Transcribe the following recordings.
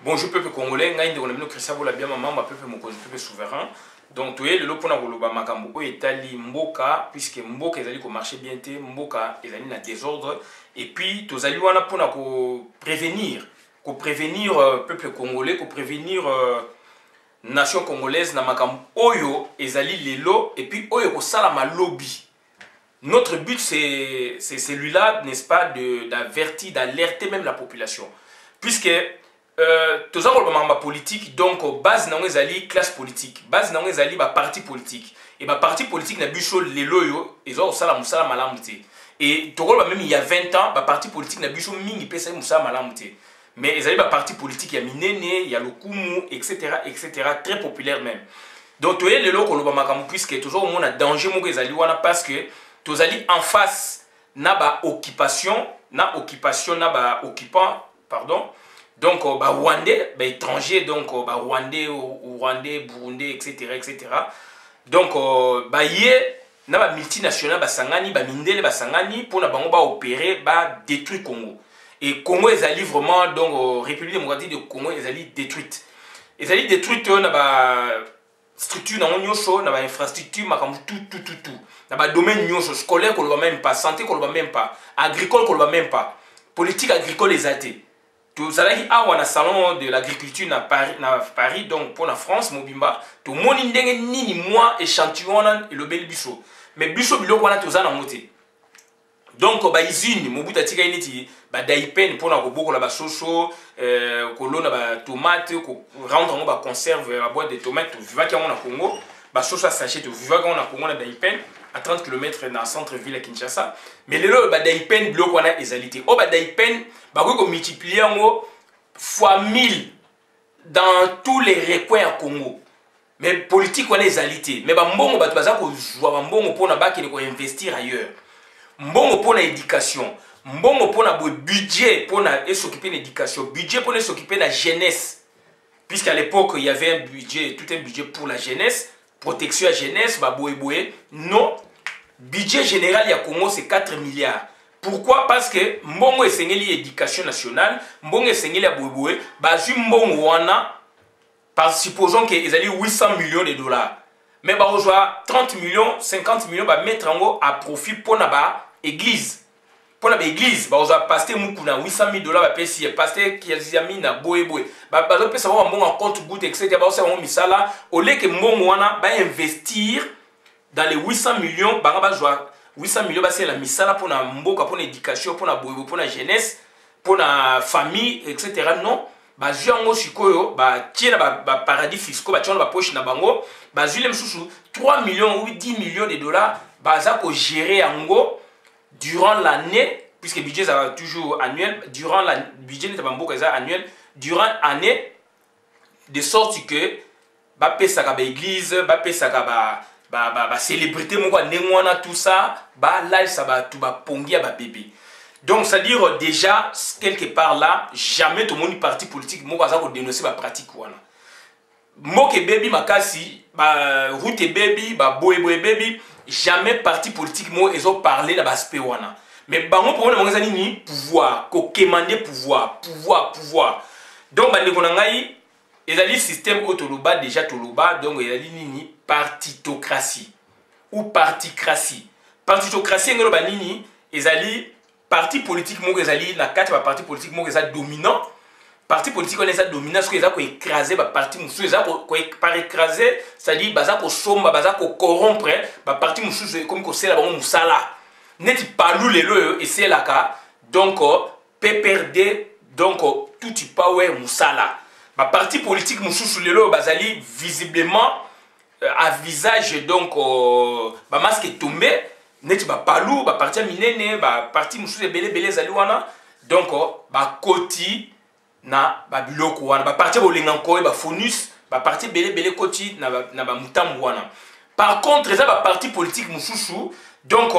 bonjour peuple congolais, ngai ndeko na bino Christian Bola bien maman, peuple mokonzi, peuple souverain. Donc toye lelo pona koloba makambo oyo etali mboka puisque mboka ezali ko marcher bien te, mboka ezali na désordre et puis tozali wana pona ko prévenir peuple congolais, ko prévenir nation congolaise na makambo oyo ezali lelo et puis oyo ko sala ma lobby. Notre but c'est celui-là, n'est-ce pas, d'avertir, d'alerter même la population. Puisque tous les politique, donc base dans les classe politique, base dans les parti politique. Et parti politique n'a bucho les loyo, ils ont ça la moussa malamute. Et tout même il y a 20 ans, parti politique n'a bucho mingi pesa moussa malamute. Mais ils allaient parti politique, il y a Minene, il y a le Kumu, etc., très populaire même. Donc tu es le loco le puisque toujours au monde a danger mon ils allaient parce que tous allez en face na ba occupation na occupant pardon. Donc rwandais étranger donc rwandais burundais etc. Donc yé na ba multinational sangani mindele sangani pour na bango opérer détruire Congo. Et Congo ezali vraiment donc République démocratique de Congo ezali détruite. Ezali détruite na ba structure na nyonso na ba infrastructure makambu tout na ba domaine nyonso scolaire ko lo même pas, santé ko lo même pas, agricole ko lo même pas, politique agricole ezate. Tout allez awa na salon de l'agriculture na Paris donc pour la France mobimba to moni ndenge nini moi échantillon na le bel biso mais biso biloko wana tozana moté. Donc usine mobuta tika initi daipen pour na koboko la soso kolona tomate ko rendre ba conserve la boîte de tomates vivaki na Congo soso sachet to vivaki na Congo na daipen à 30 km dans le centre-ville à Kinshasa. Mais le daipen bloc wana ezalité. O daipen ko multiplier fois 1000 dans tous les recoins à Congo. Mais politique wana ezalité. Mais mbongo bato baza ko joa mbongo pona ba ko investir ailleurs. Mbongo pona éducation, mbongo pona budget pona s'occuper de l'éducation, budget pona s'occuper de la jeunesse. Puisqu'à l'époque il y avait un budget, tout un budget pour la jeunesse, protection à la jeunesse, non. Budget général il y a Congo c'est 4 milliards. Pourquoi? Parce que mbongo esengeli éducation nationale, mbongo esengeli ya boyeboye, mbongo wana supposons que ezali 800 millions de dollars. Mais on doit 30 millions, 50 millions mettre en à profit pour la église. Pour la église, on doit passer 800 000 dollars passer qui a mis na boyeboye. On peut savoir un compte goutte etc. Au lieu que mbongo wana investir dans les 800 millions, 800 millions c'est la misala pour la mboka, pour l'éducation, pour la boyeboye, pour la jeunesse, pour la famille etc. Non. Baziango sikoyo tiena paradis fiscaux tiana poche na bango bazile msusu 3 millions ou 10 millions de dollars baza ko gérer yango durant l'année puisque le budget ça toujours annuel durant la budget de bamboka ça annuel durant année de sorte que ba pesa ka ba église ba pesa ka ba célébrité moko ndengwana tout ça live ça ba tout ba pongia ba bébé. Donc, c'est-à-dire déjà, quelque part là, jamais tout le monde parti politique, moi, ça va dénoncer ma pratique. Moke baby, makasi, route baby, boy baby, jamais parti politique, moi, ils ont parlé de l'aspect. Mais bango pour nous, ni pouvoir, commander pouvoir. Donc, ils ont dit système autoloba, déjà toloba, donc ils ont dit nini, partitocratie ou particratie. Partitocratie, ils ont dit parti politique mo ezali na kati ba parti politique mo ezali dominant parti politique on ezali dominant ce que ezali ko écraser ba parti musu ezali ko par écraser c'est-à-dire baza ko somba baza ko corrompre ba parti musu comme ko sela bango musala neti palu lelo et c'est là ka donc PPRD donc tout y power musala ba parti politique musu lelo bazali visiblement à visage donc ba masque tombé neti ba palou ba parti minene ba parti mususu belé zali wana donc ba koti na ba biloko wana ba parti bolenganko ba fonus ba parti belé koti na ba mutambu wana. Par contre ça ba parti politique mususu donc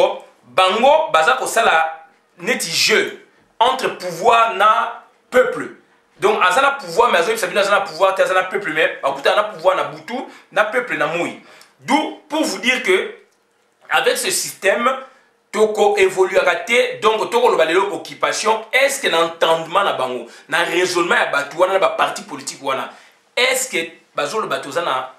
bango baza ko sala neti jeu entre pouvoir na peuple. Donc azana pouvoir mais azana azana pouvoir te azana peuple mais ba na pouvoir na butu na peuple na moi. D'où pour vous dire que avec ce système, toko évolue à te donc toko le balelo occupation est-ce que l'entendement na bango na raisonnement ya batu wana ba parti politique wana est-ce que bazo le batoza na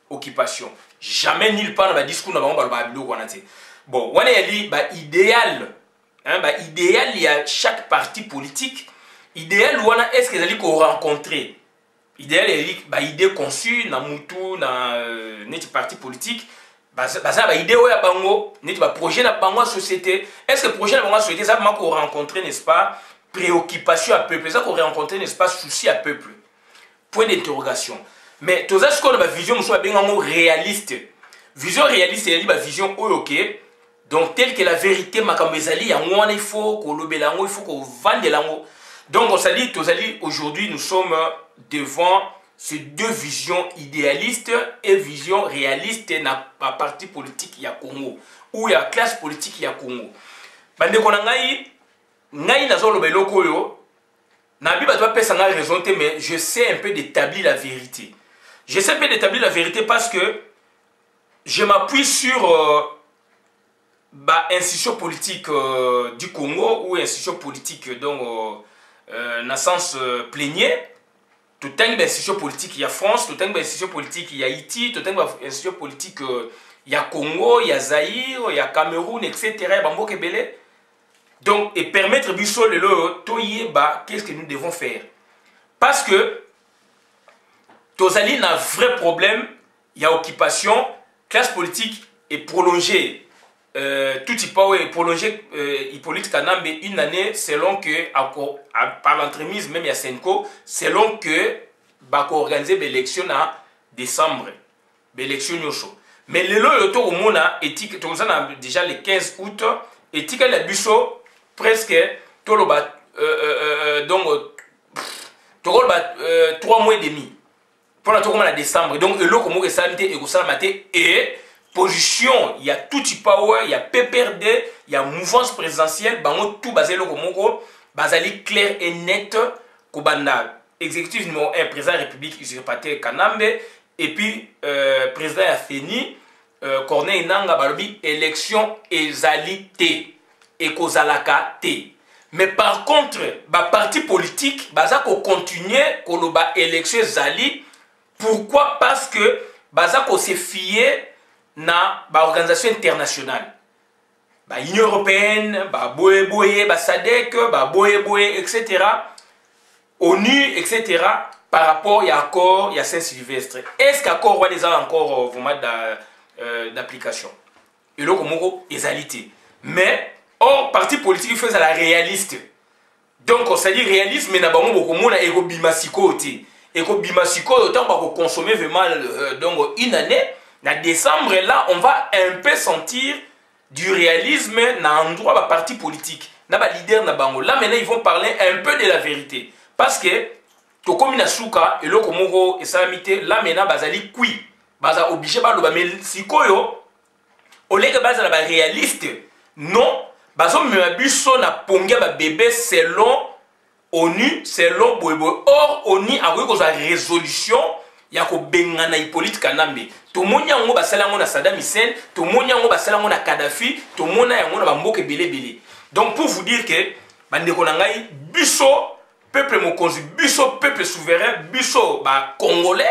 occupation jamais nulle part na ba discours na bango ba biloko wana te bon wana yali ba idéal hein ba idéal il y a chaque parti politique idéal wana est-ce que zali ko rencontrer idéal yali ba idée conçue na mutu na neti parti politique baza ba idée oya bango neti ba projet na bango société est-ce que projet na bango société ça va ko rencontrer n'est-ce pas préoccupation à peuple ça ko rencontrer n'est-ce pas souci à peuple point d'interrogation mais tout ça ce qu'on a ba vision muso ba réaliste vision réaliste yali ba vision oyo OK donc tel que la vérité makambo ezali yango wana il faut ko lobela yango il faut ko vandela yango donc on s'allie tozali aujourd'hui nous sommes devant ces deux visions idéalistes et vision réaliste na parti politique ya Congo ou ya classe politique ya Congo bande ko ngai nazo lobelo koyo na bi ba to pesa nga raison te mais je sais un peu d'établir la vérité je sais un peu d'établir la vérité parce que je m'appuie sur institution politique du Congo ou institution politique donc dans le sens plénier tout un institution politique il y a France tout un institution politique il y a Haïti tout un institution politique il y a Congo il y a Zaïre il y a Cameroun etc bamboke belé donc et permettre biso lelo toyeba qu'est-ce que nous devons faire parce que tozali na vrai problème il y a occupation classe politique est prolongée tout y peut prolonger Hippolyte Kanambe une année selon que par l'entremise même il y a Senko selon que bako organiser l'élection en décembre l'élection nyosho mais le loto au mona éthique tout ça déjà le 15 août éthique la biso presque toloba donc toloba 3 mois et demi pour la tourner en décembre donc le loco mo que ça et ça maté et position, il y a tout power, il y a PPRD, il y a mouvance présidentielle, bango tout basé le Komoko, basali clair et net, Kobanda, exécutif numéro 1, président de la République usurpateur Kanambe, et puis président Afeni, Corneille Nanga Balobi, élection ezalité, et Kozalaka T. Mais par contre, parti politique, bazako continuer, koloba élection zali, pourquoi? Parce que bazako se fier na organisation internationale Union européenne boye SADC boye etc ONU etc par rapport à l'accord il y a Saint-Sylvestre est-ce qu'accord va déjà encore vraiment d'application et là comme égalité mais or parti politique fait ça la réaliste donc on s'est dit réalisme mais na bango beaucoup mona ego bimasiko ti ego bimasiko autant ba consommer vraiment donc une année. En décembre, là, on va un peu sentir du réalisme dans l'endroit de la parti politique. Dans le leader na bango. Là, maintenant, ils vont parler un peu de la vérité. Parce que, comme il y a souka, et là, comme on là, maintenant, bazali kui. Baza obligé de le mais si koyo, au lieu de baza la réaliste, non, bazo mebabiso na pongia ba bébé selon ONU, selon Boyboy. Or, ONU a eu une résolution. Yako bengana Hippolyte Kanambe to monya ngo basala ngo na Saddam Hussein to monya ngo basala ngo na Kadhafi to mona yango na bamboke belé donc pour vous dire que bandeko na ngai biso peuple mokonzi biso peuple souverain biso congolais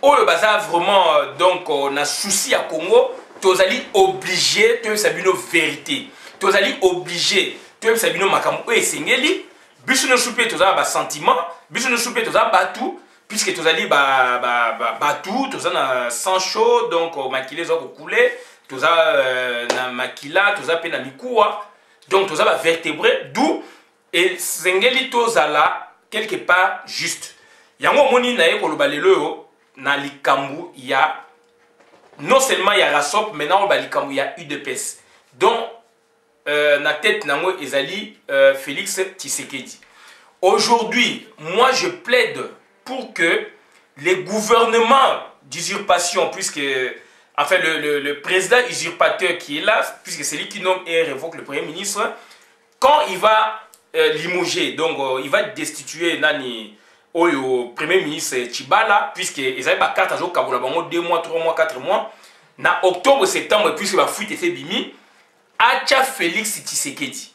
oyo baza vraiment donc na souci à Congo tozali obligé to sabino vérité tozali obligé to sabino makambo esengeli biso no soupé tozala ba sentiment biso no soupé tozala batu puisque tous allés tout, tous na sang chaud, donc maquillé ça couler, tous na maquilla, tous peine na mikoua, donc tous vertébré, d'où et sengeli tous là quelque part juste. Yango moni na yeko lobalelo na likambu il y a non seulement il y a Rasop, maintenant on likambu il y a UDPS. Donc na tête nango ezali Félix Tshisekedi. Aujourd'hui, moi je plaide pour que les gouvernements d'usurpation, puisque enfin le président usurpateur qui est là, puisque c'est lui qui nomme et révoque le premier ministre, quand il va limoger, donc il va destituer Nani au premier ministre Tshibala, puisqu'ils avaient ma carte à jour 2 mois, 3 mois, 4 mois, na octobre, septembre, puisque la fuite est fait bimi, acha Félix Tshisekedi.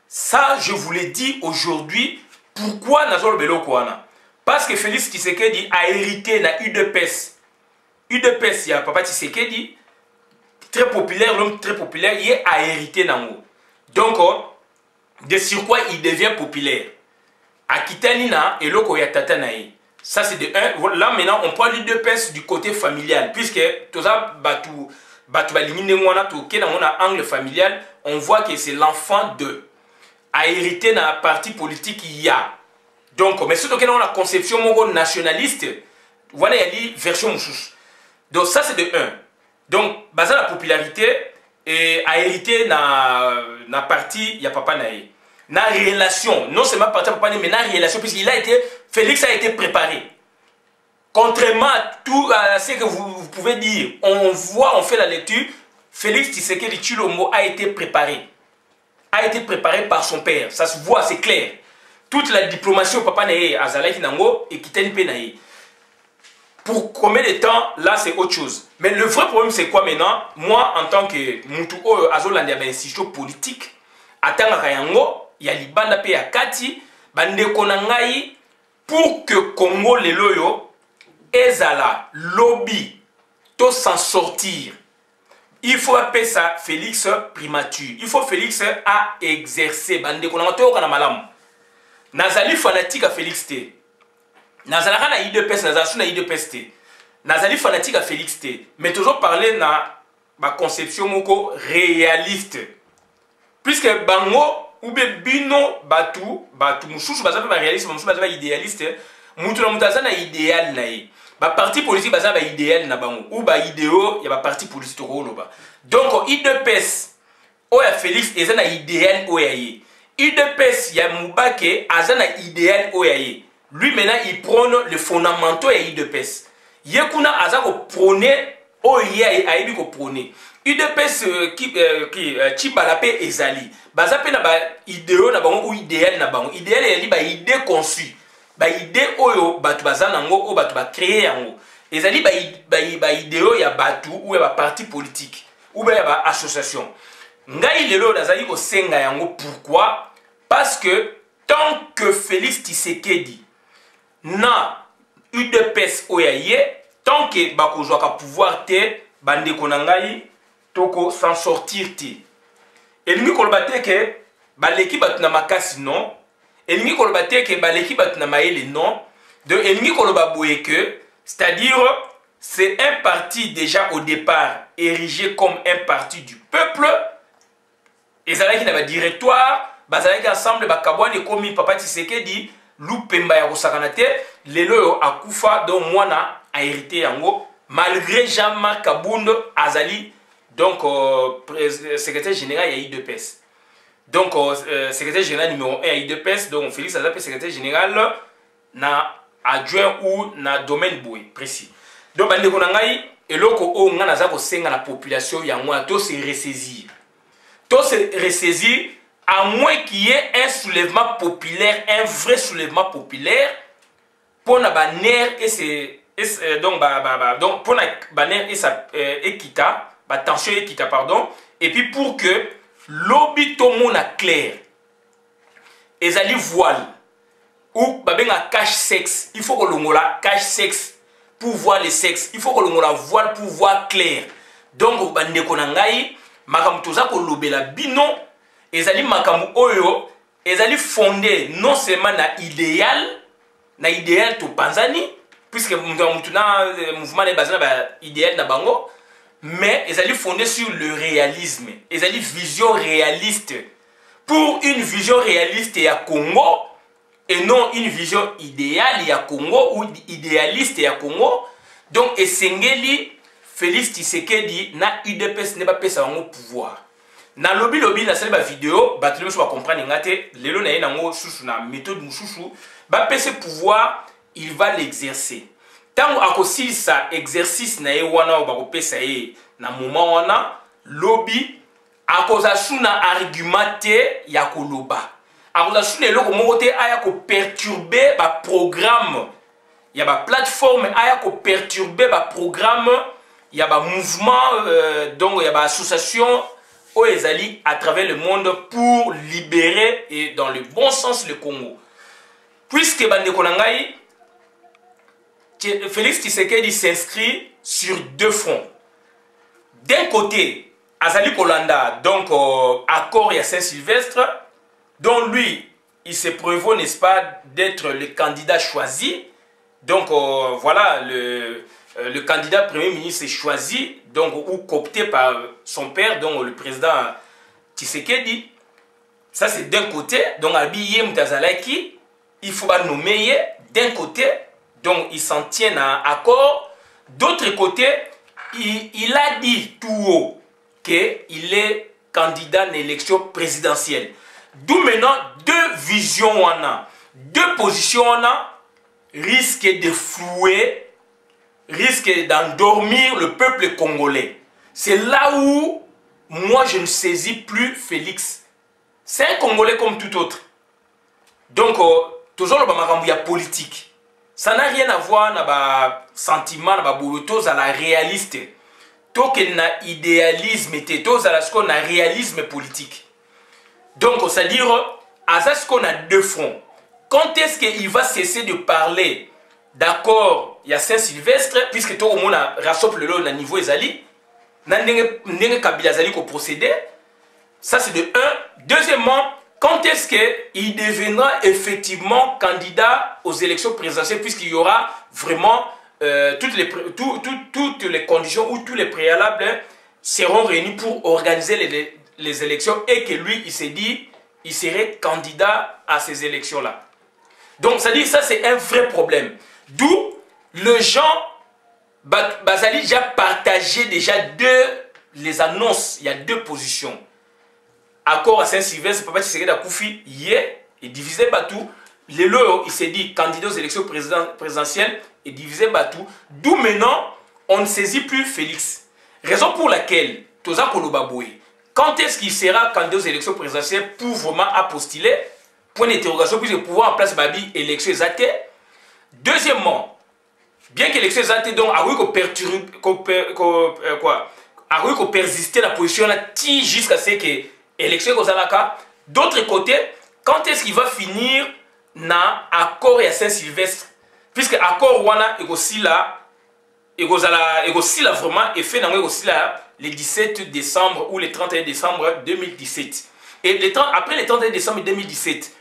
Ça, je vous l'ai dit aujourd'hui. Pourquoi Nazol Belo Kouana? Parce que Félix Tshisekedi a hérité na UDPS. UDPS, il y a Papa Tshisekedi, très populaire, l'homme très populaire, il a hérité Nango. Donc, de sur quoi il devient populaire. Akitanina et Loko Yatatanaï. Ça, c'est de un. Là, maintenant, on parle d'UDPS du côté familial. Puisque, tout ça, angle familial, on voit que c'est l'enfant de. A hérité dans la partie politique, il y a. Donc, mais surtout que dans la conception nationaliste, voilà, il y a une version moussous. Donc, ça, c'est de un. Donc, basé la popularité, et a hérité dans la partie, il y a Papa Naé. Dans la relation, non seulement partie Papa Naé, mais dans la relation, puisqu'il a été, Félix a été préparé. Contrairement à tout ce que vous pouvez dire, on voit, on fait la lecture, Félix Tshisekedi Tshilombo a été préparé. A été préparé par son père. Ça se voit, c'est clair. Toute la diplomatie au Papa Naé, à Zalaki Nango et Kitani Penaé. Pour combien de temps, là, c'est autre chose. Mais le vrai problème, c'est quoi maintenant? Moi, en tant que Moutou Azolandi, il y a institution politique. Atanga Kayango, il y a Libanda Pe Yakati, Bande Konangai, pour que Congo les loyo, Ezala, lobby, tout s'en sortir. Il faut appeler ça Félix primature. Il faut Félix à exercer. Bande Konangai, tout au malam. Nazali fanatique à Félix T. Nazalaka na IDPS, Nazalasu na IDPS T. Nazali fanatique à Félix T. Mais toujours parler na ma conception moko réaliste. Puisque bango ou bino batu mususu baza ba réaliste, mususu baza ba idéaliste, mutu na mutaza na idéal na ye. Ba parti politique baza ba idéal na bango ou ba idéo ya ba parti politique to loba. Donc IDPS o ya Félix eza na idéal o ya ye. IDPS ya Mubake aza na idéal o ya ye. Lui maintenant il prône le fondamentaux et IDPS. Yekuna aza ko prôner o ya aibi ko prôner. UDPS qui Chibalape ezali. Baza pe na ba idéo na bango ou idéal na bango. Idéal yali ba idée conçue. Ba idée oyo batu baza nango o batu ba créer yango. Ezali ba idéo ya batu ou ya ba parti politique ou ya ba association. Ngai lelo nazali ko senga yango pourquoi? Parce que tant que Félix Tshisekedi na UDPS oyaye, tant que bakozwa ka pouvoir te bande konangai toko s'en sortir te. Elingi kolobate ke baleki batu na makasi non, elingi kolobate ke baleki batu na maele non, de elingi koloba boye que c'est-à-dire c'est un parti déjà au départ érigé comme un parti du peuple. Ezalaki na ba directoire, bazalaki ensemble bakabwani komi Papa Tshisekedi Lupemba ya kosakana te, lelo yo akufa donc mwana a hérité yango malgré Jean-Marc Kabundo azali donc secrétaire général ya IDPS. Donc secrétaire général numéro 1 à IDPS, donc Félix Azape secrétaire général na adjoint ou na domaine boy précis. Donc bande ko ngai eloko o nga naza ko senga na population ya moi to se ressaisir. To se ressaisir à moins qu'il y ait un soulèvement populaire, un vrai soulèvement populaire, pour la bannière et c'est donc pour la bannière et sa équita, tension équita pardon, et puis pour que lobby tout le monde a clair, et ça voile ou babenga cache sexe, il faut que l'on la cache sexe pour voir le sexe, il faut que l'on la voile pour voir clair. Donc bande konangai makamutoza ko lobela bino. Ezali makamu oyo, ezali fondé non seulement na idéal to panzani, puisque mutuna mouvement de bazana ba idéal na bango, mais ezali fondé sur le réalisme, ezali vision réaliste. Pour une vision réaliste ya Congo et non une vision idéale ya Congo ou idéaliste ya Congo, donc esengeli Félix Tshisekedi na UDPS ne ba pesa bango pouvoir. Na lobby na sala ba vidéo batule so ba comprendre ngate lelo na ye nango susu na méthode mususu ba pese pouvoir il va l'exercer tant akosi sa exercice na ye wana ba ko pesa ye na moment wana lobby akoza suna argumenté ya koloba akoza suna eloko moko te aya ko perturber ba programme ya ba plateforme aya ko perturber ba programme ya ba mouvement donc ya ba association aux Ezali à travers le monde pour libérer et dans le bon sens le Congo. Puisque Bande Konangai, Félix Tshisekedi s'inscrit sur deux fronts. D'un côté, Azali Kolanda, donc accord à Saint-Sylvestre, dont lui, il se prévaut, n'est-ce pas, d'être le candidat choisi. Donc voilà, le candidat Premier ministre est choisi, donc, ou coopté par son père, donc le président Tshisekedi. Ça, c'est d'un côté. Donc, Abiy Mtazalaki, il faut pas nommer d'un côté. Donc, ils s'en tiennent à accord. D'autre côté, il a dit tout haut qu'il est candidat à l'élection présidentielle. D'où maintenant, deux visions on a, deux positions on a, risquent de flouer, risquent d'endormir le peuple congolais. C'est là où moi je ne saisis plus Félix. C'est un Congolais comme tout autre. Donc, toujours le Bamakambuya politique. Ça n'a rien à voir avec le sentiment, avec la réaliste. Tout que na idéalisme, tout ce na réalisme politique. Donc, c'est-à-dire, à ce qu'on a deux fronts. Quand est-ce qu'il va cesser de parler d'accord, il y a Saint-Sylvestre, puisque tout le monde a rassemblé le niveau Ezali, n'a Kabila Zali qu'au procédé. Ça, c'est de un. Deuxièmement, quand est-ce qu'il deviendra effectivement candidat aux élections présidentielles, puisqu'il y aura vraiment toutes les conditions ou tous les préalables seront réunis pour organiser les élections et que lui, il s'est dit, il serait candidat à ces élections-là. Donc, ça dit, ça c'est un vrai problème. D'où le gens, Bazali déjà partagé déjà les annonces, il y a deux positions. Accord à Saint-Sylvestre, Papa Tshisekedi Koufi, il divisait Batou. Le lot, il s'est dit candidat aux élections présidentielles, il divisait Batou. D'où maintenant, on ne saisit plus Félix. Raison pour laquelle, Toza Kolobaboué, quand est-ce qu'il sera candidat aux élections présidentielles pour vraiment postuler? Point d'interrogation, puisque pouvoir en place Babi, élection exatée. Deuxièmement, bien que l'élection exatée, donc, a eu persister la position là, jusqu'à ce que l'élection Kozalaka. D'autre côté, quand est-ce qu'il va finir na accord à Saint-Sylvestre? Puisque accord Wana est aussi là, vraiment, et fait aussi là, le 17 décembre ou le 31 décembre 2017. Et après le 31 décembre 2017,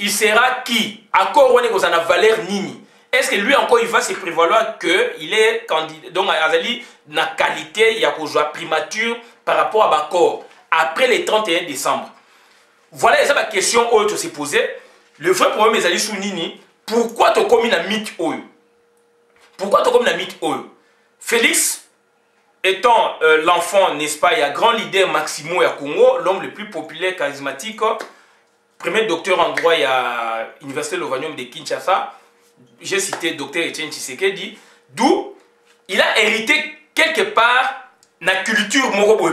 il sera qui? Accord Wana est en valeur Nini. Est-ce que lui encore il va se prévaloir qu'il est candidat? Donc Azali na qualité, il y a qu'au primature par rapport à l'accord après le 31 décembre. Voilà la question où tu s'est posée. Le vrai problème est Azali sous Nini. Pourquoi tu as commis un mythe? Pourquoi tu as commis un mythe? Félix, étant l'enfant, n'est-ce pas, il y a grand leader Maximo à Congo, l'homme le plus populaire, charismatique, premier docteur en droit à l'Université Lovanium de Kinshasa. J'ai cité docteur Etienne Tshisekedi, d'où il a hérité quelque part la culture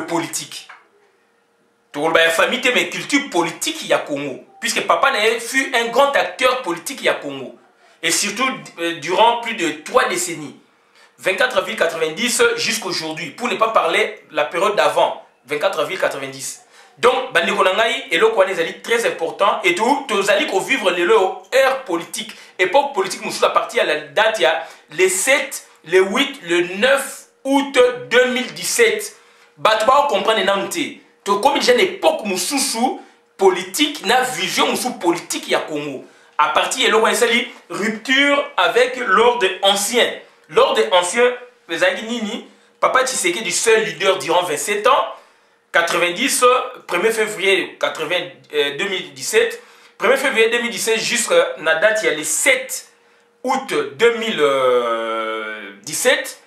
politique. Tout la famille mais culture politique il y a Congo, puisque papa fut un grand acteur politique il y a Congo, et surtout durant plus de 3 décennies. 24 avril 90 jusqu'à aujourd'hui, pour ne pas parler de la période d'avant, 24 avril 90. Donc, Bandekonangai est le très important et tout, tous allez vivre l'ère politique, époque politique, nous à partir à la date, il y a le 7, le 8, le 9 août 2017. Batba comprendre nanté. To comme j'ai une époque moussou politique, na vision moussou politique il y a Congo. À partir de là, rupture avec l'ordre ancien. L'ordre ancien, les Aguinini, Papa Tshisekedi du seul leader durant 27 ans. 90, 1er février 2017, 1er février 2017 jusqu'à la date, il y a le 7 août 2017,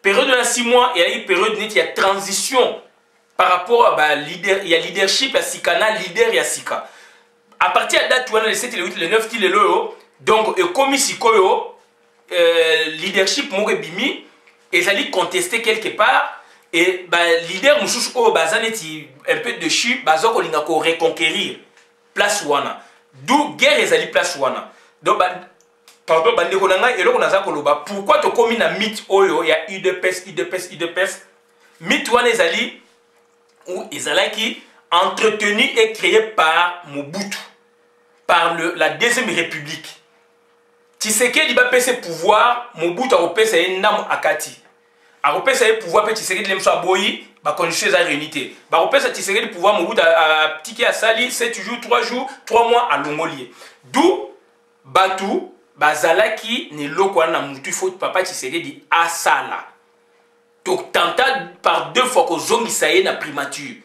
période de 6 mois, il y a une période il y a transition par rapport à leader, il y a leadership, il y a Sikana, leader, il y a Sika. À partir de la date, le 7, le 8, le 9, le 1, donc, comme ici, leadership, Morebimi, et ça allait contester quelque part. Et leader Moussous au bazaneti un peu de chi bazoko lingako reconquérir place wana. D'où guerre ezali place wana. Donc pardon bandeko nanga eloko naza koloba pourquoi to komi na mythe oyo ya UDPS mythe wana ezali ou ezalaki entretenu et créé par Mobutu, par la Deuxième République. Tshisekedi va passer pouvoir, Mobutu a repensé un nam akati. A repensé pouvoir pe Tshisekedi lemso aboyi, ba conditions za réunité. Ba repensé Tshisekedi pouvoir Mobutu a tiki a sali 7 jours, 3 jours, 3 mois à Longolier. D'où Batu bazalaki ne loko na mutu faut papa Tshisekedi asala. Donc tenta par 2 fois que zongi saye na primature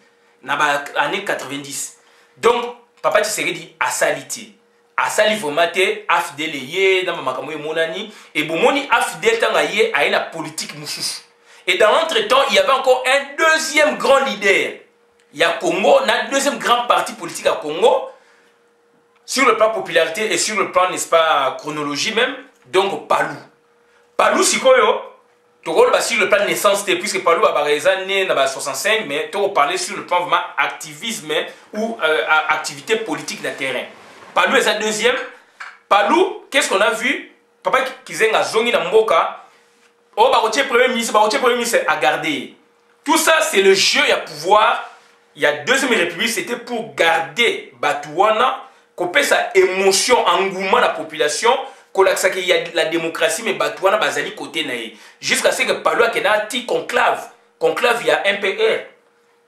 na ba année 90. Donc papa Tshisekedi asaliti. Asali formate afidèle yé dans makambo monani et bomoni afidèle tanga yé a la politique mususu. Et dans l'entretemps, il y avait encore un deuxième grand leader. Il y a Congo, un deuxième grand parti politique à Congo sur le plan popularité et sur le plan, n'est-ce pas, chronologie même. Donc Palou. Palou sikoyo sur le plan naissance puisque Palou a né en 65 mais tu parler sur le plan vraiment activisme ou activité politique de terrain. Palou est sa deuxième. Palou, qu'est-ce qu'on a vu? Papa Kizenga Zongi Namboka. Oh, premier ministre à garder. Tout ça, c'est le jeu, il y a pouvoir. Il y a Deuxième République, c'était pour garder Batouana, qu'on sa émotion, engouement de la population, qu'il y a la démocratie, mais Batouana, bazali côté naïe. Jusqu'à ce que Palou a un conclave. Conclave, il y a un PR.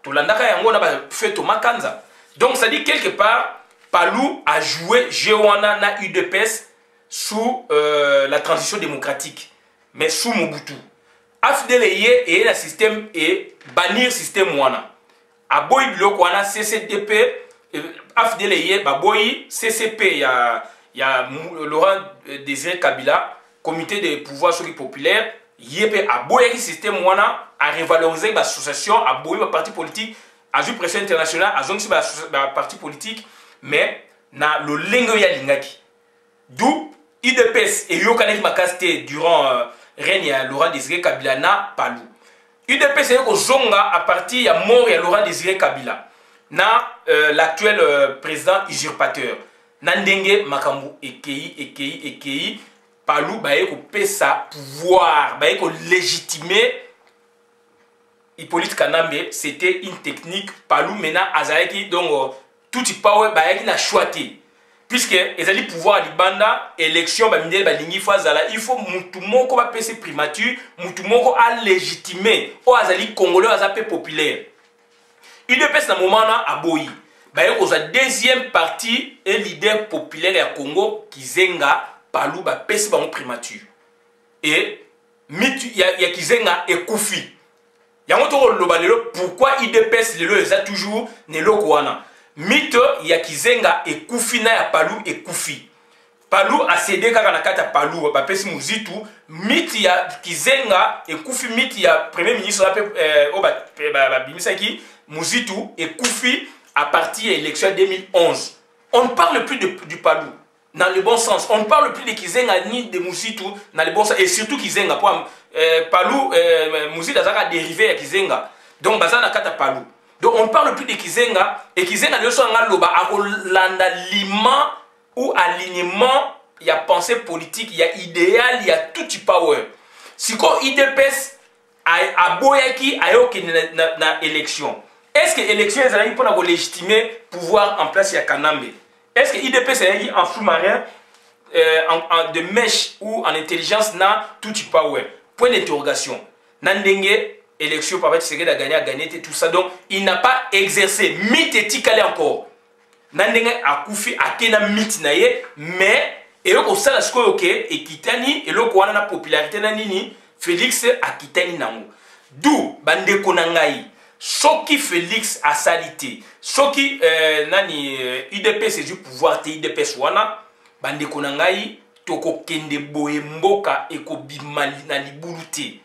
Tout l'andaka yango na fait Thomas Kanza. Donc, ça dit quelque part, Palou a joué Jewana na UDPS sous la transition démocratique, mais sous Mobutu. Afidèle et le système et bannir le système wana. Aboy biloko wana CCDP, Afidèle baboy CCP, il y a Laurent Désiré Kabila, comité de pouvoir populaire, yépe aboy le système wana a revaloriser l'association, aboy le parti politique, a joué pression internationale, a joué le parti politique. Mais na le lengo ya lingaki. D'où UDPS et Yokaneki Makaste durant règne ya Laurent Désiré Kabila na Palou. UDPS est au zonga à partir ya mort ya Laurent Désiré Kabila na l'actuel président usurpateur. Nandenge Makambu Ekei Palou baye ko pesa pouvoir, baye ko légitimer Hippolyte Kanambe, c'était une technique Palou maintenant azalaki donc tout y power bayaki na choisi puisque ezali pouvoir libanda élection ba mindele ba lingi fazala il faut mutu moko ba pese primature mutu moko a légitimer o azali congolais azape populaire UDPS na moment na aboyi baye ko za deuxième parti et leader populaire ya Congo Kizenga Palou ba pese ba primature et mitu ya Kizenga ekufi yango to loba lelo pourquoi UDPS lelo eza toujours ne lokwana. Mito ya Kizenga et Koufina ya Palou et Koufi. Palou a cédé kaka na kata Palou ba pesi muzitu. Miti ya Kizenga et Koufi miti ya premier ministre bimisaki muzitu et Koufi à partir de l'élection 2011. On ne parle plus du Palou dans le bon sens. On ne parle plus de Kizenga ni de muzitu dans le bon sens et surtout Kizenga pour Palou muzitu azaka dérivé ya Kizenga. Donc bazana kata Palou. Donc on ne parle plus de Kizenga et Kizenga de son loba a l'aliment ou alignement, il y a pensée politique, il y a idéal, il y a tout type power. Si quoi IDPS a boyaki a yoki na élection. Est-ce que l'élection est pour légitimer pouvoir en place il y a Kanambe? Est-ce que IDPS est en sous-marin de mèche ou en intelligence na tout type power? Point d'interrogation. Nandenge élection, Papa Tshisekedi a gagné tout ça. Donc, il n'a pas exercé. Mythe et tikale encore. Nandenge a koufi a kena mythe naye, mais et au sala sko ok et kitani et le quoi na popularité nanini Félix a kitani nango. D'où bande konangai. Soki Félix a salité. Soki nani UDP c'est du pouvoir te UDP wana bande konangai toko kende boye mboka et ko bimali na libuluté.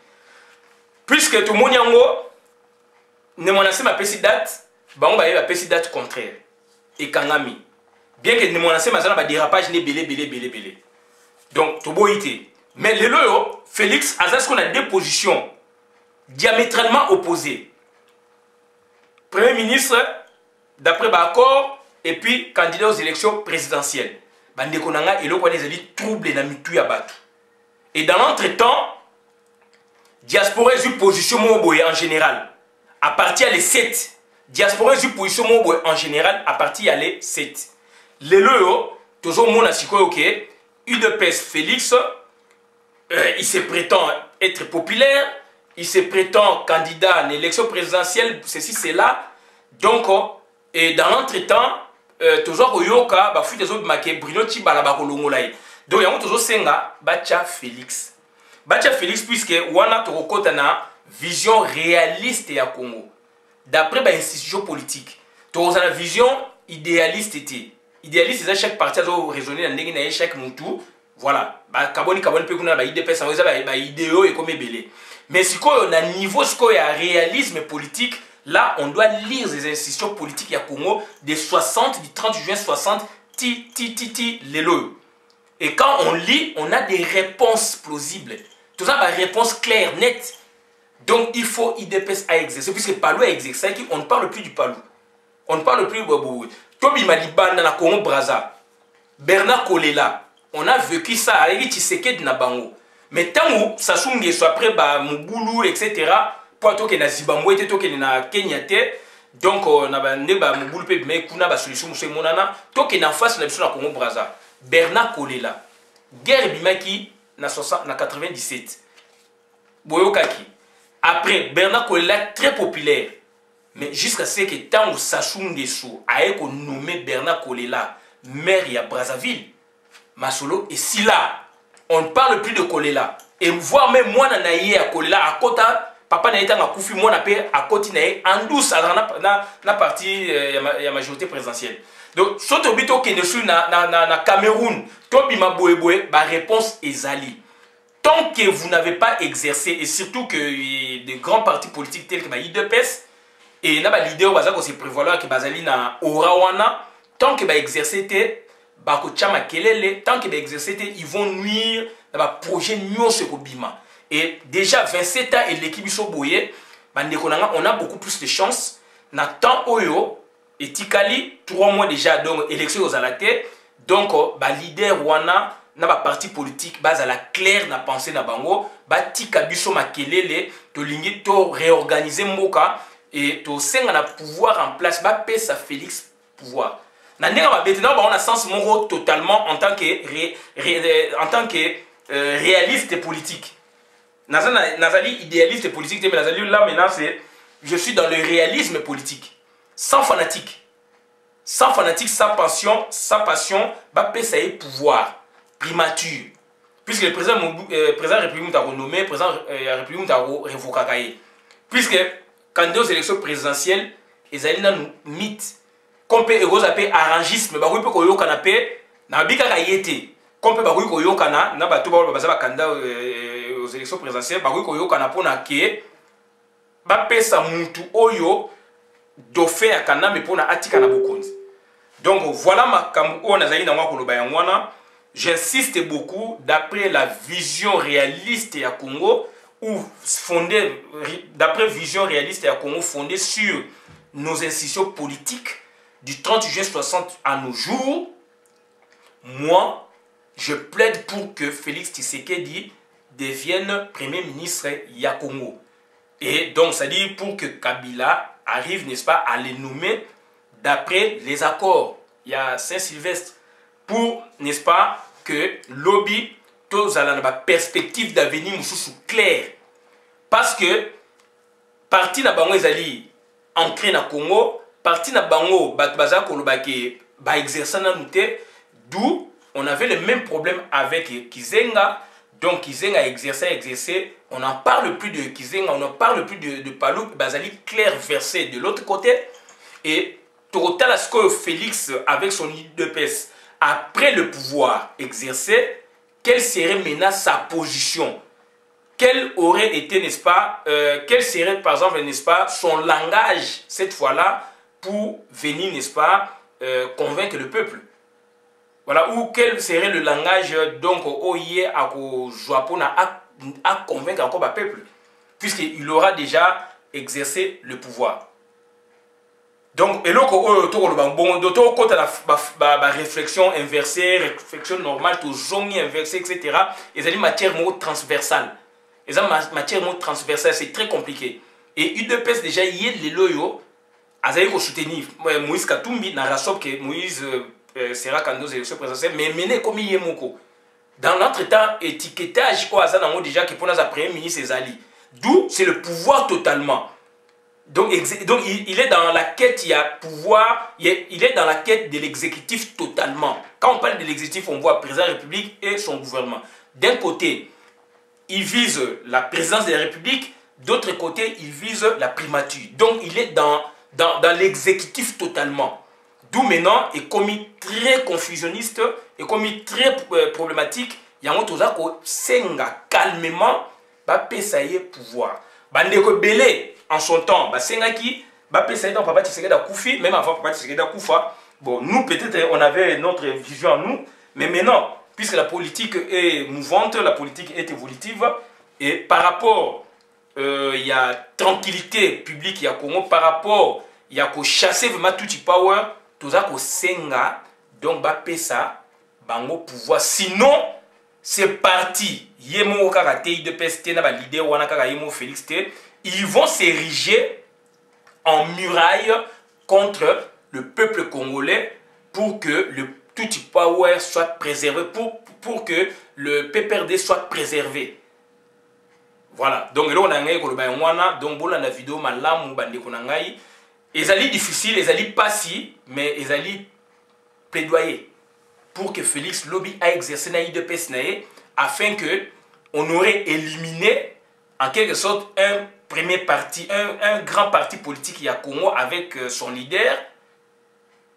Puisque tout le monde ne m'a ma petite date, on va la petite date contraire. Et Kangami. Bien que ne m'a ma dérapage n'est belé. Donc, tout beau été. Mais le loyo, Félix a qu'on a deux positions diamétralement opposées. Premier ministre, d'après l'accord, et puis candidat aux élections présidentielles. Bande konanga et le quoi des troubles dans mitu ya batu. Et dans l'entretemps, diaspora est une position en général. À partir du 7 diaspora est position en général à partir d'aller 7. Les loyo, toujours mon asiko ok, UDPS Félix, il se prétend être populaire, il se prétend candidat à l'élection présidentielle, ceci, cela. Donc, et dans l'entretemps, toujours Oyoka, bah, des autres maquets, Bruno Tibala, Bakolongolaï. Donc, il y a toujours Senga, Bacha Félix. Bacha Félix, puisque Wana Torokotana, vision réaliste à Congo. D'après l'institution politique, tu as la vision idéaliste. Idéaliste, c'est chaque parti a raisonné dans chaque moutou. Voilà. Kaboni peut avoir IDPS, idéo et comme belé. Mais si on a un niveau de réalisme politique, là, on doit lire les institutions politiques à Congo des 60, du 30 juin 60, l'élo. Et quand on lit, on a des réponses plausibles. Tout ça, des réponses claires, nettes. Donc, il faut IDPS à exercer, puisque Palou a exercé, on ne parle plus du Palou. On ne parle plus de Tobi Maliban dans la Congo Braza, Bernard Kolela, on a vécu ça avec Tshisekedi na Bango. Mais tant que ça soit après Mouboulou, etc., pour toi que na Zimbabwe, toi que na Kenya, donc on a Mouboulou, mais qu'on a une solution, monana, toi que na face na Congo Braza, Bernard Kolela, guerre bimaki na 97, Boyokaki. Après, Bernard Kolela, très populaire. Mais jusqu'à ce que tant que Sassou Nguesso a nommé Bernard Kolela maire à Brazzaville, Masolo, et si là, on ne parle plus de Kolela, et voir même moi, Nanaïe à Kolela, à Kota, papa n'a été à Koufi, moi, à Koti, en douce, na partie, la majorité présidentielle. Donc, si tu es na Cameroun, Tobi Maboeboe, ma réponse est Zali. Tant que vous n'avez pas exercé, et surtout que des grands partis politiques tels que IDPS, et na ba leader baza ko se prévaloir que bazali na orawana, tant que ba exercer ba ko chama kelele, tant que ba exercer ils vont nuire na ba projet nyonso ko bima. Et déjà 27 ans et l'équipe so boye, ba ndekonanga on a beaucoup plus de chance na temps oyo et tikali 3 mois déjà donc élection aux alaté, donc ba leader wana na ba parti politique base à la claire na pensée na bango, ba tika biso makelele to lingi to réorganiser mboka. Et tout ça, on a pouvoir en place, bah, ça Félix pouvoir. On a un sens moral totalement en tant que, réaliste politique. Nazali idéaliste politique, mais Nazali là maintenant c'est, je suis dans le réalisme politique, sans fanatique, sans passion, bah, ça y pouvoir, primature. Puisque le président République a renommé, le président République a révoqué, puisque candidat aux élections présidentielles, ils allaient dans nous mythe. Qu'on peut appeler arrangisme, bah oui, peut qu'on canapé, n'a pas qu'à qu'on peut bah oui qu'on cana, n'a pas tout bah candidat aux élections présidentielles, bah oui qu'on cana pour na que, bah pesa mutu oyo d'offert à cana mais pour na atika na bokonzi. Donc voilà ma kambo na zali na moi koloba yangwana. J'insiste beaucoup d'après la vision réaliste à Congo. Ou fondé, d'après vision réaliste à Congo, fondée sur nos institutions politiques du 30 juin 60 à nos jours, moi, je plaide pour que Félix Tshisekedi devienne Premier ministre à Congo. Et donc, ça dit pour que Kabila arrive, n'est-ce pas, à les nommer d'après les accords. Il y a Saint-Sylvestre pour, n'est-ce pas, que lobby tous à la perspective d'avenir claire. Parce que parti na bango ezali ancré na Congo, parti na bango baza kolobaki ba exercer na nouté, d'où on avait le même problème avec Kizenga. Donc Kizenga exercé, on n'en parle plus de Kizenga, on n'en parle plus de Palou, bazali clair versé de l'autre côté. Et total à ce que Félix avec son IDPS après le pouvoir exercé, quelle serait maintenant sa position? Quel aurait été, n'est-ce pas, quel serait par exemple, n'est-ce pas, son langage cette fois-là pour venir, n'est-ce pas, convaincre le peuple? Voilà, ou quel serait le langage donc OIE à convaincre encore le peuple, puisqu'il aura déjà exercé le pouvoir. Donc, et là, la réflexion inversée, réflexion normale, tout zoning inversé, etc. Et ça dit matière transversale. Et ça, matière transversale, c'est très compliqué. Et UDPS déjà, il y a les loyaux, azali ko soutenir Moïse Katumbi na rasop que Moïse sera candidat aux élections présidentielles mais mené comme yemoko dans l'entretemps étiquetage quoi ça nango déjà que pour notre premier ministre ezali d'où c'est le pouvoir totalement donc il est dans la quête, il y a pouvoir, il est dans la quête de l'exécutif totalement. Quand on parle de l'exécutif, on voit le président de la République et son gouvernement. D'un côté, il vise la présidence de la République, d'autre côté, il vise la primature. Donc il est dans l'exécutif totalement. D'où maintenant, est commis très confusionniste, est commis très problématique. Il y a un autre senga calmement, va payer pouvoir. Bandeko Belé, en son temps, senga qui va payer dans Papa Tshisekedi Koufi, même avant Papa Tshisekedi Koufa. Bon, nous peut-être on avait notre vision à nous, mais maintenant, puisque la politique est mouvante, la politique est évolutive, et par rapport, il y a tranquillité publique, il y a Congo, par rapport, il y a qu'au chasser vraiment tout power, tout ça qu'au senga, donc va payer ça, bango pouvoir. Sinon, c'est parti. Yemo Karate, IDPS, na leader wana kaka Yemo Félix T, ils vont s'ériger en muraille contre le peuple congolais pour que le Tutsi Power soit préservé, pour que le PPRD soit préservé. Voilà. Donc là on a ngay ko ba wana donc bola na vidéo malamu bande ko na ngai. Ezali difficile, ezali pas si, mais ezali plaidoyer pour que Félix Lobby a exercé na IDPS nae afin que on aurait éliminé en quelque sorte un premier parti, un grand parti politique à Congo avec son leader,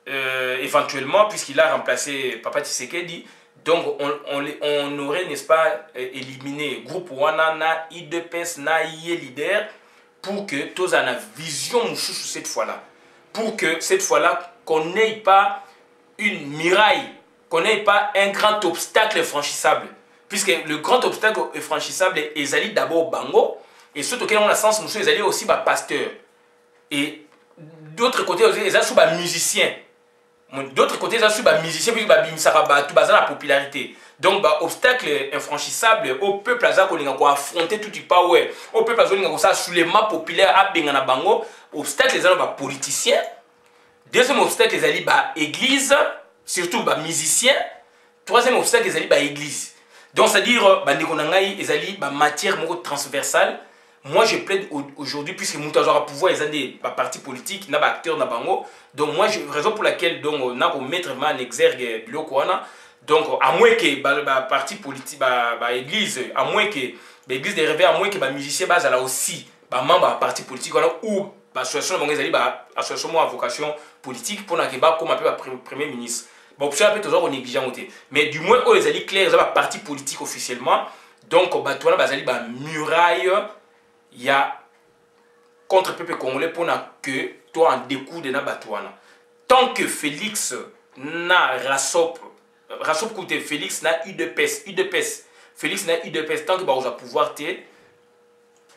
éventuellement, puisqu'il a remplacé Papa Tshisekedi. Donc on aurait, n'est-ce pas, éliminé groupe Wana, na IDPS, na IE leader, pour que tous en a vision cette fois-là. Pour que cette fois-là, qu'on n'ait pas une muraille, qu'on n'ait pas un grand obstacle franchissable. Puisque le grand obstacle franchissable est Ezali d'abord Bango, et surtout qu'il y a un sens, monsieur Ezali aussi pasteur. Et d'autre côté, Ezali sous musicien. D'autre côté, Ezali sous musicien, puis tout basé la popularité. Donc, obstacle infranchissable au peuple qui a affronté tout le power, au peuple qui a soulèvement populaire à Bengana Bango, obstacle Ezali politicien. Deuxième obstacle Ezali église, surtout musicien. Troisième obstacle Ezali église. Donc, c'est-à-dire, il y a matière transversale. Moi, je plaide aujourd'hui, puisque nous avons le pouvoir, il y a des partis politiques, des acteurs, des bango. Donc, moi, raison pour laquelle on a mettre en exergue le Kouana. Donc, à moins que les partis politiques, l'église, à moins que l'église des réveils, à moins que les musiciens là aussi, les membres des partis politiques, ou l'association à vocation politique, pour que comme un peu le Premier ministre. Bon, ça peut toujours négligent. Mais du moins, les alliés clairs, ils ont un parti politique officiellement. Donc, il y a muraille, il y a contre le peuple congolais pour que toi en découle de Batouana. Tant que Félix n'a Rassop côté Félix n'a UDPS, Félix n'a UDPS, tant que va pouvoir te,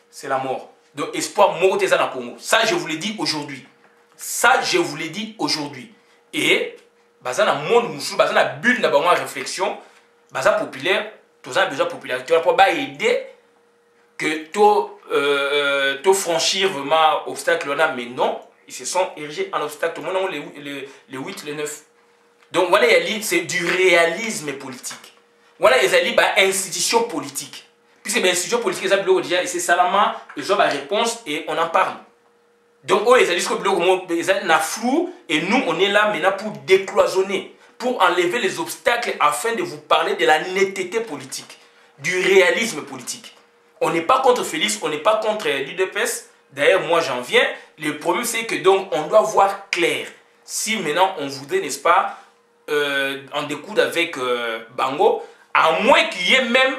c'est la mort. Donc, espoir mort dans le Congo. Ça, je vous l'ai dit aujourd'hui. Ça, je vous l'ai dit aujourd'hui. Et bazana monde musu bazana but na bango réflexion baza populaire tous a besoin popularité pour aider que to franchir vraiment obstacle là mais non ils se sont érigés en obstacle maintenant les 8 les 9 donc voilà c'est du réalisme politique voilà ils allaient institution politique puisque institution politique ça déjà c'est salement ils ont la réponse et on en parle. Donc, ils ont flou et nous, on est là maintenant pour décloisonner, pour enlever les obstacles afin de vous parler de la netteté politique, du réalisme politique. On n'est pas contre Félix, on n'est pas contre l'UDPS. D'ailleurs, moi, j'en viens. Le problème, c'est que donc, on doit voir clair. Si maintenant, on voudrait, n'est-ce pas, en découdre avec Bango, à moins qu'il y ait même,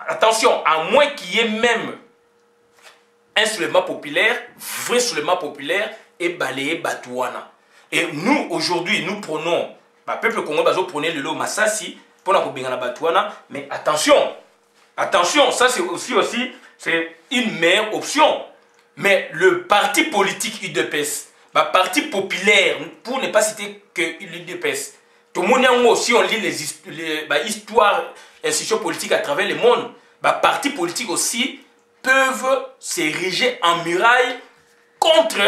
attention, à moins qu'il y ait même un soulèvement populaire, vrai soulèvement populaire et balayer Batouana. Et nous, aujourd'hui, nous prenons, le peuple congolais, prenez le lot Massassi pour la Batouana, mais attention, attention, ça c'est aussi c'est une meilleure option. Mais le parti politique UDPS, le parti populaire, pour ne pas citer que l'UDPS, tout le monde aussi, on lit les histoires, institutions politiques à travers le monde, le parti politique aussi, peuvent s'ériger en muraille contre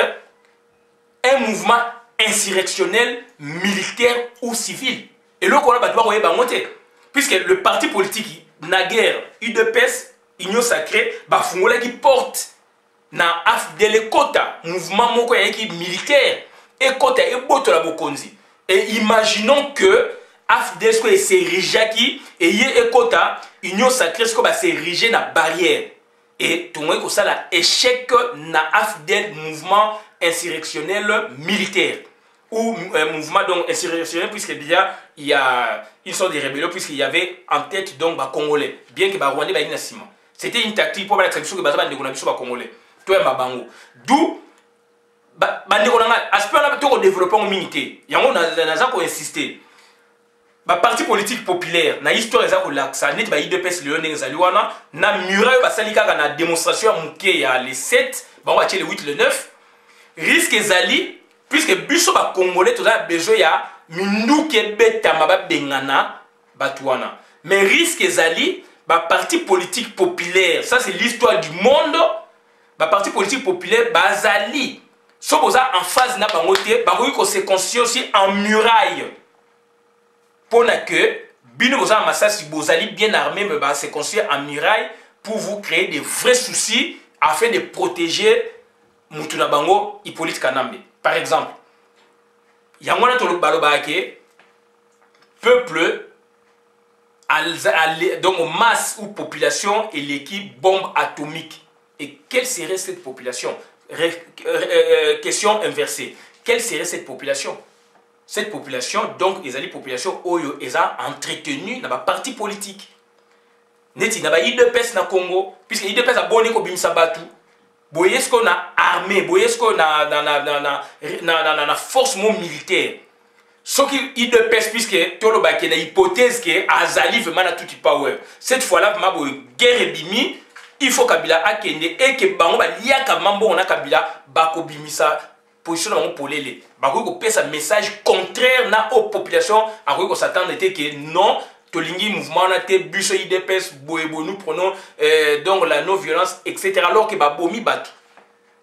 un mouvement insurrectionnel, militaire ou civil. Et là, on a puisque le parti politique, naguère, UDPS, Union Sacrée, qui porte na AFDL Kota, mouvement militaire, et Kota et Boto la Bokonzi. Et imaginons que AFDL s'érige qui, et Yé Kota, Union Sacrée s'érige na barrière. Et tout le monde a l'échec na AFDL, mouvement insurrectionnel militaire. Ou mouvement donc insurrectionnel, puisqu'il y a une sorte de rébellion, puisqu'il y avait en tête donc les Congolais. Bien que les Rwandais soient inassiment. C'était une tactique pour la tradition que les Congolais. Tout est Mabango. D'où, aspect là, tout développement militaire. Il y a un insister. Le parti politique populaire, na histoire eza ko laksa net ba IDPS Léon Nzaliwana na muraille ba salika na démonstration muké ya le 7, ba wa le 8 le 9. Risque ezali puisque biso ba congolais to za besoin ya minduke betama ba bengana batwana. Mais risque ezali ba parti politique populaire, ça c'est l'histoire du monde. Ba parti politique populaire bazali so boza en phase na bango te ba ko se construire aussi en muraille. Pour que Bino Massassi Bozali bien armé mais se construire en muraille pour vous créer des vrais soucis afin de protéger Mutuna Bango Hippolyte Kanambe. Par exemple, Yangwana Tolo Balobake, peuple, donc masse ou population et l'équipe bombe atomique. Et quelle serait cette population? Question inversée. Quelle serait cette population? Cette population, donc, ils ont une population oyo, ils ont entretenu dans la parti politique. Neti, dans l'IDPS na Congo, puisque l'IDPS a bonné ko bimsa batu, boye ce qu'on a armé, boye ce qu'on a dans force militaire. Ce qui l'IDPS, puisque tout le baké, l'hypothèse que Azali vraiment na tout power. Cette fois-là, vraiment, guerre et bimi, il faut Kabila akende et que bango ba liaka mambo on a Kabila bako bimisa. Position dans pour les un message contraire na aux populations à quoi s'attendre était que non tolingi mouvement na te bus IDPS boebo nous prenons donc la non violence etc. alors que ba bomi bat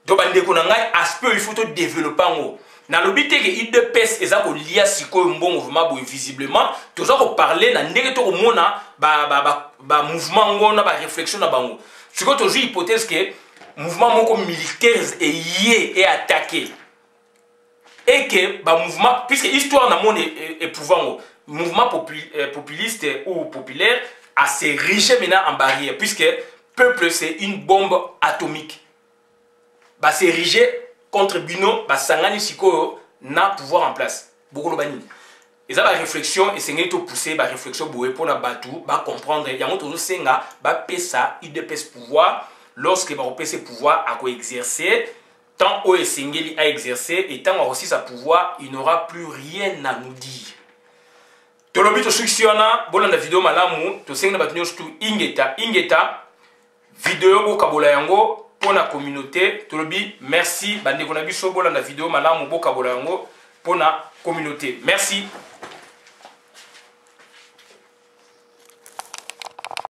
donc bande ko ngai aspect il faut to développer ngo na lobité que IDPS eza ko lia siko mbon mouvement bo visiblement to za ko parler na ndenge to ko mona ba mouvement ngo na ba réflexion na bango siko to ju hypothèse que mouvement moko militaire est attaqué. Et que bah, mouvement, puisque l'histoire n'a mon épouvant, mouvement populiste ou populaire a s'érigé maintenant en barrière, puisque peuple c'est une bombe atomique. Bah s'ériger contre Bino, bah Sangani Siko n'a pouvoir en place. Beaucoup de bani. Et ça, la réflexion, et c'est tout poussé, la réflexion pour la batou, bah comprendre, il y a un autre senga, bah pesa, il dépêche pouvoir, lorsque bah pesa pouvoir à quoi exercer. Tant au Sengeli a exercé et tant aussi sa pouvoir, il n'aura plus rien à nous dire. Tolobi to suksiona, bola na vidéo malamu, to sengna batunyo surtout ingeta vidéo bo kabola yango pour la communauté. Tolobi merci bande konabiso bola na vidéo malamu bo kabola yango pour la communauté. Merci.